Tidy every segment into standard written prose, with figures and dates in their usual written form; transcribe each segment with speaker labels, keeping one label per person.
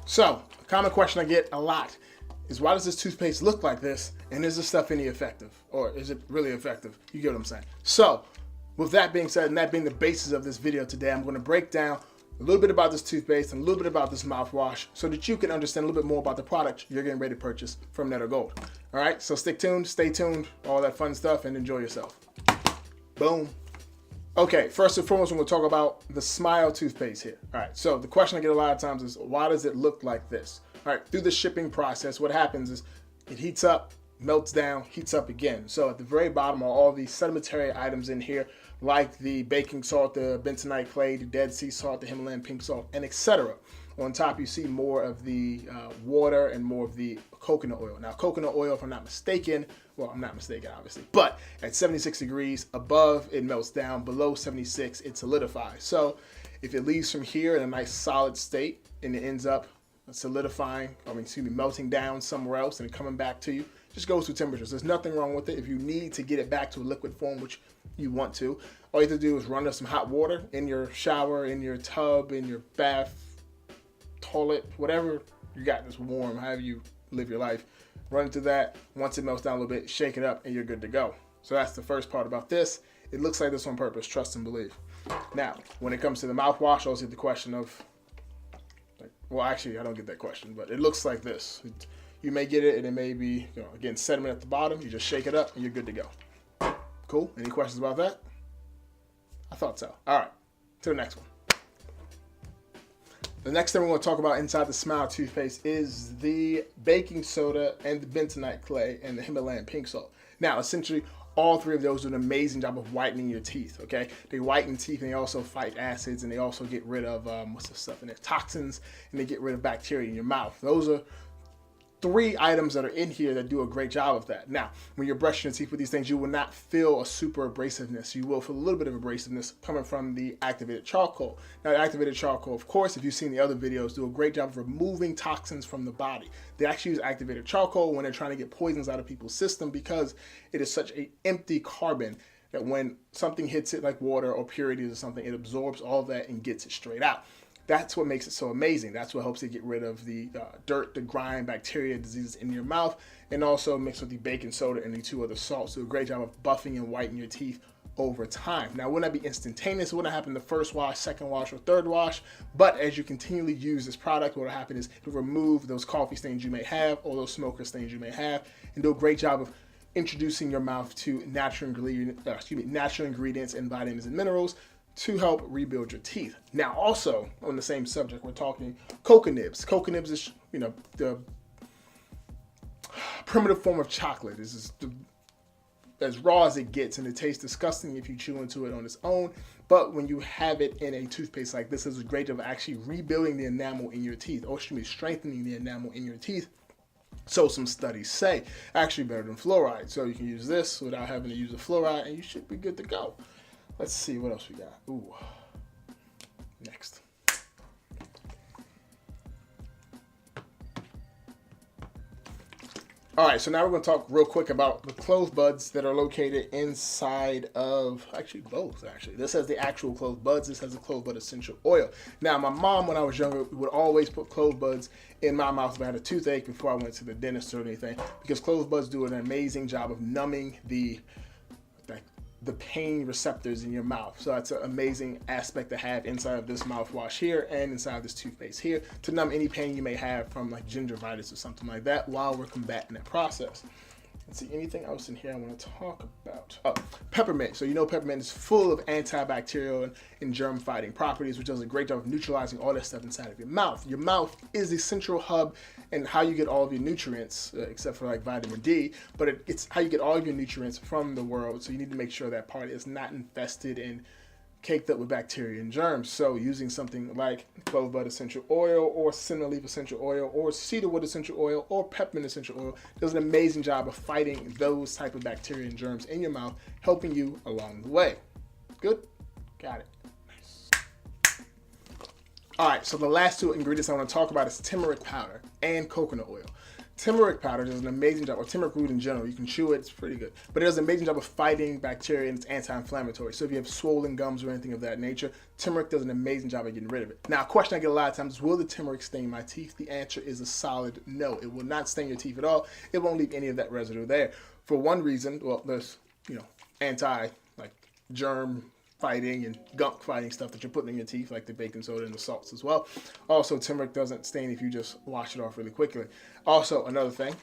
Speaker 1: So, a common question I get a lot is why does this toothpaste look like this, and is this stuff any effective? Or is it really effective? You get what I'm saying? So, with that being said, and that being the basis of this video today, I'm going to break down a little bit about this toothpaste and a little bit about this mouthwash so that you can understand a little bit more about the product you're getting ready to purchase from Netter Gold. All right, so stick tuned, stay tuned, all that fun stuff, and enjoy yourself. Boom. Okay, first and foremost, we're going to talk about the Smile toothpaste here. All right, so the question I get a lot of times is, why does it look like this? All right, through the shipping process, what happens is it heats up, melts down, heats up again. So at the very bottom are all these sedimentary items in here, like the baking salt, the bentonite clay, the Dead Sea salt, the Himalayan pink salt, and etc. On top, you see more of the water and more of the coconut oil. Now, coconut oil, if I'm not mistaken, well, I'm not mistaken, obviously, but at 76 degrees above, it melts down. Below 76, it solidifies. So if it leaves from here in a nice solid state and it ends up solidifying, melting down somewhere else and coming back to you, just goes through temperatures. There's nothing wrong with it. If you need to get it back to a liquid form, which you want to, all you have to do is run to some hot water in your shower, in your tub, in your bath, toilet, whatever you got that's warm, however you live your life. Run into that. Once it melts down a little bit, shake it up, and you're good to go. So that's the first part about this. It looks like this on purpose, trust and believe. Now, when it comes to the mouthwash, I always get the question of, well, actually, I don't get that question, but it looks like this. You may get it, and it may be, again, sediment at the bottom. You just shake it up, and you're good to go. Cool? Any questions about that? I thought so. All right, to the next one. The next thing we're going to talk about inside the Smile toothpaste is the baking soda and the bentonite clay and the Himalayan pink salt. Now, essentially, all three of those do an amazing job of whitening your teeth, okay? They whiten teeth, and they also fight acids, and they also get rid of, what's the stuff in there? Toxins, and they get rid of bacteria in your mouth. Those are three items that are in here that do a great job of that. Now, when you're brushing your teeth with these things, you will not feel a super abrasiveness. You will feel a little bit of abrasiveness coming from the activated charcoal. Now, the activated charcoal, of course, if you've seen the other videos, do a great job of removing toxins from the body. They actually use activated charcoal when they're trying to get poisons out of people's system because it is such an empty carbon that when something hits it like water or purities or something, it absorbs all that and gets it straight out. That's what makes it so amazing. That's what helps it get rid of the dirt, the grime, bacteria, diseases in your mouth, and also mixed with the baking soda and the two other salts. Do a great job of buffing and whitening your teeth over time. Now, it would not be instantaneous. It wouldn't happen the first wash, second wash, or third wash, but as you continually use this product, what will happen is it will remove those coffee stains you may have or those smoker stains you may have, and do a great job of introducing your mouth to natural ingredients and vitamins and minerals to help rebuild your teeth. Now, also on the same subject, we're talking cocoa nibs. Cocoa nibs is, the primitive form of chocolate. This is as raw as it gets, and it tastes disgusting if you chew into it on its own. But when you have it in a toothpaste like this, it's a great job of actually rebuilding the enamel in your teeth, or strengthening the enamel in your teeth. So some studies say actually better than fluoride. So you can use this without having to use the fluoride, and you should be good to go. Let's see what else we got. Ooh, next. All right, so now we're going to talk real quick about the clove buds that are located inside of, actually both, actually. This has the actual clove buds. This has the clove bud essential oil. Now, my mom, when I was younger, would always put clove buds in my mouth if I had a toothache before I went to the dentist or anything, because clove buds do an amazing job of numbing the pain receptors in your mouth. So that's an amazing aspect to have inside of this mouthwash here and inside of this toothpaste here to numb any pain you may have from like gingivitis or something like that while we're combating that process. Let's see, anything else in here I want to talk about? Oh, peppermint. So peppermint is full of antibacterial and germ-fighting properties, which does a great job of neutralizing all that stuff inside of your mouth. Your mouth is the central hub and how you get all of your nutrients, except for like vitamin D, but it's how you get all of your nutrients from the world. So you need to make sure that part is not infested and caked up with bacteria and germs. So using something like clove bud essential oil or cinnamon leaf essential oil or cedarwood essential oil or peppermint essential oil does an amazing job of fighting those type of bacteria and germs in your mouth, helping you along the way. Good? Got it. Nice. All right, so the last two ingredients I want to talk about is turmeric powder and coconut oil. turmeric powder does an amazing job, or turmeric root in general. You can chew it, it's pretty good. But it does an amazing job of fighting bacteria, and it's anti-inflammatory. So if you have swollen gums or anything of that nature, turmeric does an amazing job of getting rid of it. Now, a question I get a lot of times is, will the turmeric stain my teeth? The answer is a solid no. It will not stain your teeth at all. It won't leave any of that residue there. For one reason, well, there's, germ fighting and gunk fighting stuff that you're putting in your teeth, like the baking soda and the salts as well. Also, turmeric doesn't stain if you just wash it off really quickly. Also, another thing,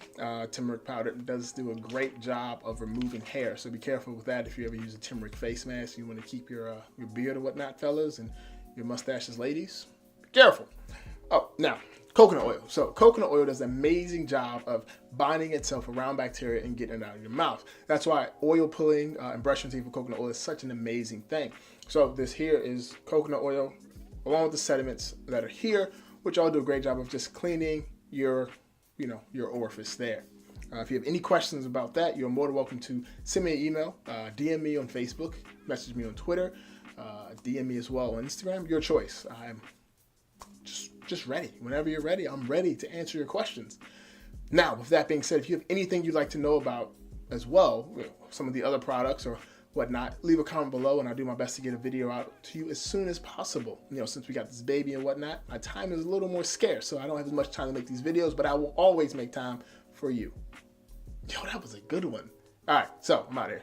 Speaker 1: turmeric powder does do a great job of removing hair, so be careful with that if you ever use a turmeric face mask. You want to keep your beard or whatnot, fellas, and your mustaches, ladies. Be careful. Oh, now, coconut oil. So coconut oil does an amazing job of binding itself around bacteria and getting it out of your mouth. That's why oil pulling and brushing teeth with coconut oil is such an amazing thing. So this here is coconut oil along with the sediments that are here, which all do a great job of just cleaning your orifice there. If you have any questions about that, you're more than welcome to send me an email, DM me on Facebook, message me on Twitter, DM me as well on Instagram. Your choice. I'm just ready. Whenever you're ready, I'm ready to answer your questions. Now, with that being said, if you have anything you'd like to know about as well, some of the other products or whatnot, leave a comment below and I'll do my best to get a video out to you as soon as possible. Since we got this baby and whatnot, my time is a little more scarce, so I don't have as much time to make these videos, but I will always make time for you. Yo, that was a good one. All right, so I'm out of here.